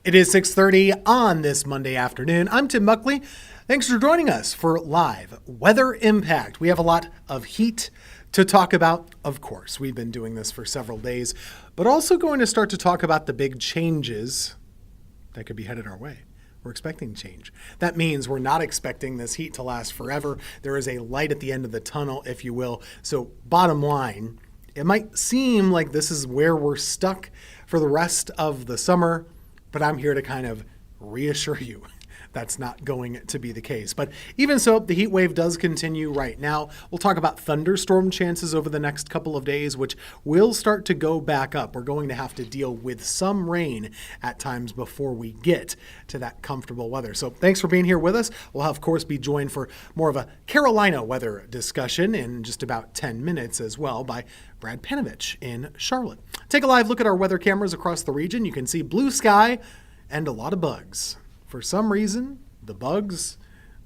It is 6:30 on this Monday afternoon. I'm Tim Buckley. Thanks for joining us for live weather impact. We have a lot of heat to talk about. Of course, we've been doing this for several days, but also going to start to talk about the big changes that could be headed our way. We're expecting change. That means we're not expecting this heat to last forever. There is a light at the end of the tunnel, if you will. So bottom line, it might seem like this is where we're stuck for the rest of the summer, but I'm here to kind of reassure you that's not going to be the case. But even so, the heat wave does continue right now. We'll talk about thunderstorm chances over the next couple of days, which will start to go back up. We're going to have to deal with some rain at times before we get to that comfortable weather. So thanks for being here with us. We'll, of course, be joined for more of a Carolina weather discussion in just about 10 minutes as well by Brad Panovich in Charlotte. Take a live look at our weather cameras across the region. You can see blue sky and a lot of bugs. For some reason, the bugs,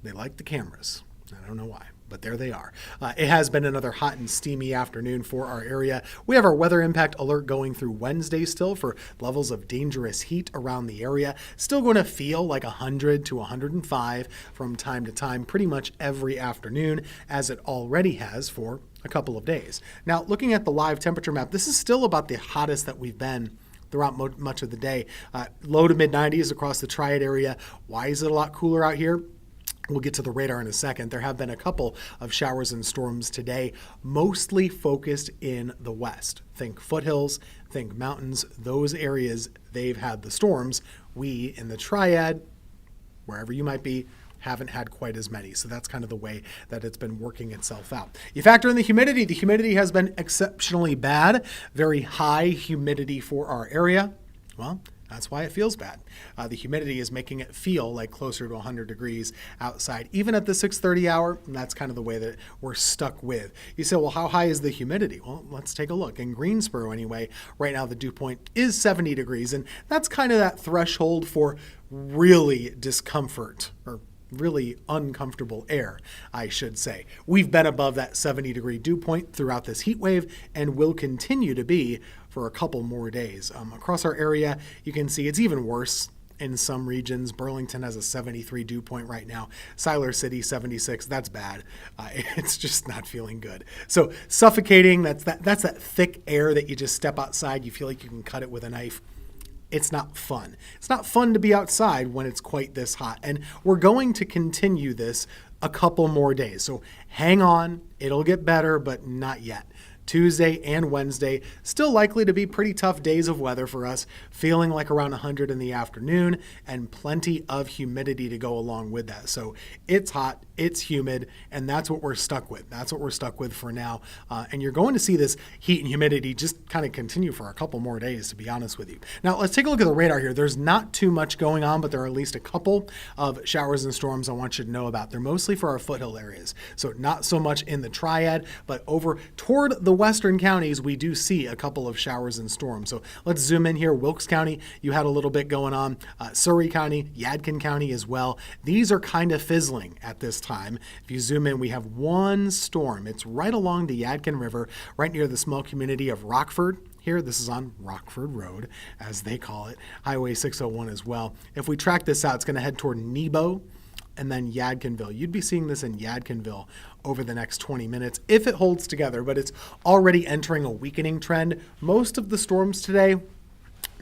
they like the cameras. I don't know why, but there they are. It has been another hot and steamy afternoon for our area. We have our weather impact alert going through Wednesday still for levels of dangerous heat around the area. Still going to feel like 100 to 105 from time to time, pretty much every afternoon, as it already has for a couple of days. Now, looking at the live temperature map, this is still about the hottest that we've been throughout much of the day. Low to mid 90s across the Triad area. Why is it a lot cooler out here? We'll get to the radar in a second. There have been a couple of showers and storms today, mostly focused in the west. Think foothills, think mountains. Those areas, they've had the storms. We in the Triad, wherever you might be, haven't had quite as many. So that's kind of the way that it's been working itself out. You factor in the humidity. The humidity has been exceptionally bad. Very high humidity for our area. Well, that's why it feels bad. The humidity is making it feel like closer to 100 degrees outside, even at the 6:30 hour. And that's kind of the way that we're stuck with. You say, well, how high is the humidity? Well, let's take a look. In Greensboro, anyway, right now the dew point is 70 degrees. And that's kind of that threshold for really discomfort, or really uncomfortable air, I should say. We've been above that 70-degree dew point throughout this heat wave and will continue to be for a couple more days. Across our area, you can see it's even worse in some regions. Burlington has a 73 dew point right now. Siler City, 76. That's bad. It's just not feeling good. So suffocating, that's that thick air that you just step outside, you feel like you can cut it with a knife. It's not fun. It's not fun to be outside when it's quite this hot. And we're going to continue this a couple more days. So hang on. It'll get better, but not yet. Tuesday and Wednesday, still likely to be pretty tough days of weather for us, feeling like around 100 in the afternoon and plenty of humidity to go along with that. So it's hot, it's humid, and that's what we're stuck with. That's what we're stuck with for now. And you're going to see this heat and humidity just kind of continue for a couple more days, to be honest with you. Now, let's take a look at the radar here. There's not too much going on, but there are at least a couple of showers and storms I want you to know about. They're mostly for our foothill areas. So not so much in the Triad, but over toward the western counties, we do see a couple of showers and storms. So let's zoom in here. Wilkes County, you had a little bit going on. Surrey County, Yadkin County as well. These are kind of fizzling at this time. If you zoom in, we have one storm. It's right along the Yadkin River, right near the small community of Rockford. Here, this is on Rockford Road, as they call it, Highway 601 as well. If we track this out, it's going to head toward Nebo and then Yadkinville. You'd be seeing this in Yadkinville over the next 20 minutes if it holds together, but it's already entering a weakening trend. Most of the storms today,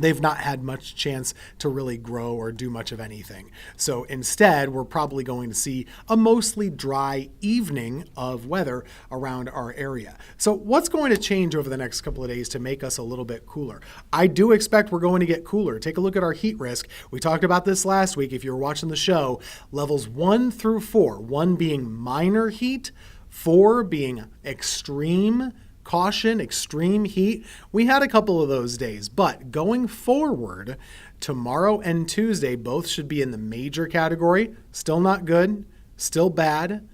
they've not had much chance to really grow or do much of anything. So instead, we're probably going to see a mostly dry evening of weather around our area. So what's going to change over the next couple of days to make us a little bit cooler? I do expect we're going to get cooler. Take a look at our heat risk. We talked about this last week. If you were watching the show, levels 1 through 4, 1 being minor heat, 4 being extreme caution, extreme heat. We had a couple of those days, but going forward, tomorrow and Tuesday both should be in the major category. Still not good, still bad,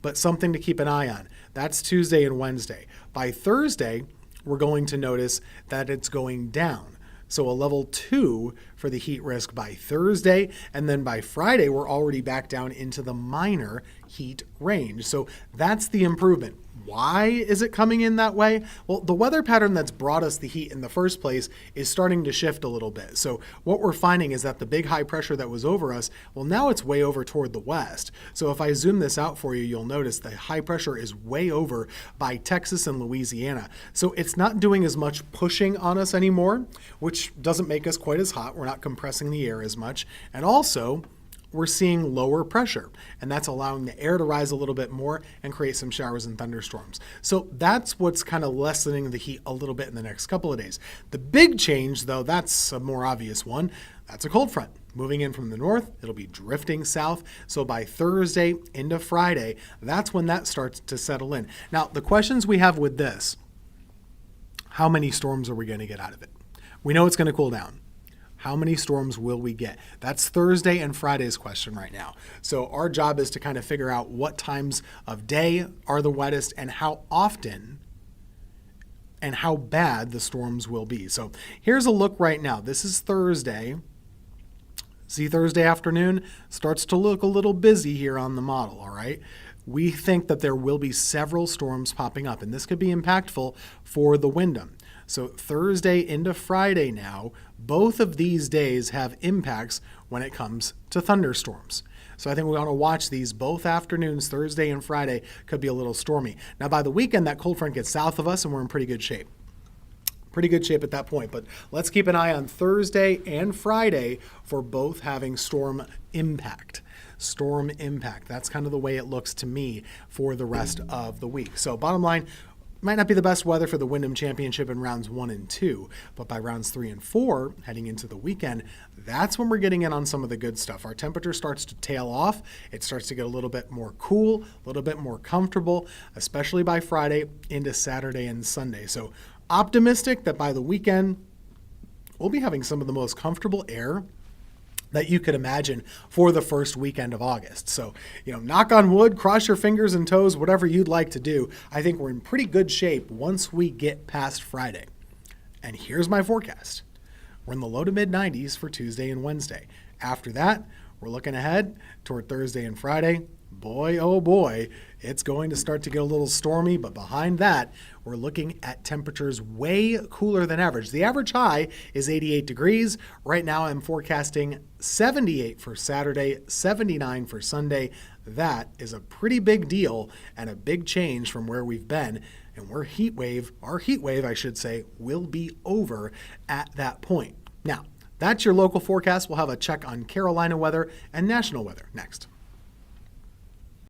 but something to keep an eye on. That's Tuesday and Wednesday. By Thursday, we're going to notice that it's going down. So a level 2 for the heat risk by Thursday, and then by Friday, we're already back down into the minor heat range. So that's the improvement. Why is it coming in that way? Well, the weather pattern that's brought us the heat in the first place is starting to shift a little bit. So what we're finding is that the big high pressure that was over us, well, now it's way over toward the west. So if I zoom this out for you, you'll notice the high pressure is way over by Texas and Louisiana. So it's not doing as much pushing on us anymore, which doesn't make us quite as hot. We're not compressing the air as much. And also, we're seeing lower pressure, and that's allowing the air to rise a little bit more and create some showers and thunderstorms. So that's what's kind of lessening the heat a little bit in the next couple of days. The big change, though, that's a more obvious one. That's a cold front. Moving in from the north, it'll be drifting south. So by Thursday into Friday, that's when that starts to settle in. Now, the questions we have with this, how many storms are we going to get out of it? We know it's going to cool down. How many storms will we get? That's Thursday and Friday's question right now. So our job is to kind of figure out what times of day are the wettest and how often and how bad the storms will be. So here's a look right now. This is Thursday. See, Thursday afternoon starts to look a little busy here on the model, all right? We think that there will be several storms popping up, and this could be impactful for the Wyndham. So Thursday into Friday now, both of these days have impacts when it comes to thunderstorms. So I think we want to watch these both afternoons. Thursday and Friday could be a little stormy. Now by the weekend, that cold front gets south of us and we're in pretty good shape. Pretty good shape at that point, but let's keep an eye on Thursday and Friday for both having storm impact. Storm impact. That's kind of the way it looks to me for the rest of the week. So bottom line, might not be the best weather for the Wyndham Championship in rounds 1 and 2, but by rounds 3 and 4, heading into the weekend, that's when we're getting in on some of the good stuff. Our temperature starts to tail off. It starts to get a little bit more cool, a little bit more comfortable, especially by Friday into Saturday and Sunday. So optimistic that by the weekend, we'll be having some of the most comfortable air that you could imagine for the first weekend of August. So, knock on wood, cross your fingers and toes, whatever you'd like to do. I think we're in pretty good shape once we get past Friday. And here's my forecast. We're in the low to mid 90s for Tuesday and Wednesday. After that, we're looking ahead toward Thursday and Friday. Boy, oh boy, it's going to start to get a little stormy, but behind that, we're looking at temperatures way cooler than average. The average high is 88 degrees. Right now, I'm forecasting 78 for Saturday, 79 for Sunday. That is a pretty big deal and a big change from where we've been. And our heat wave, I should say, will be over at that point. Now, that's your local forecast. We'll have a check on Carolina weather and national weather next.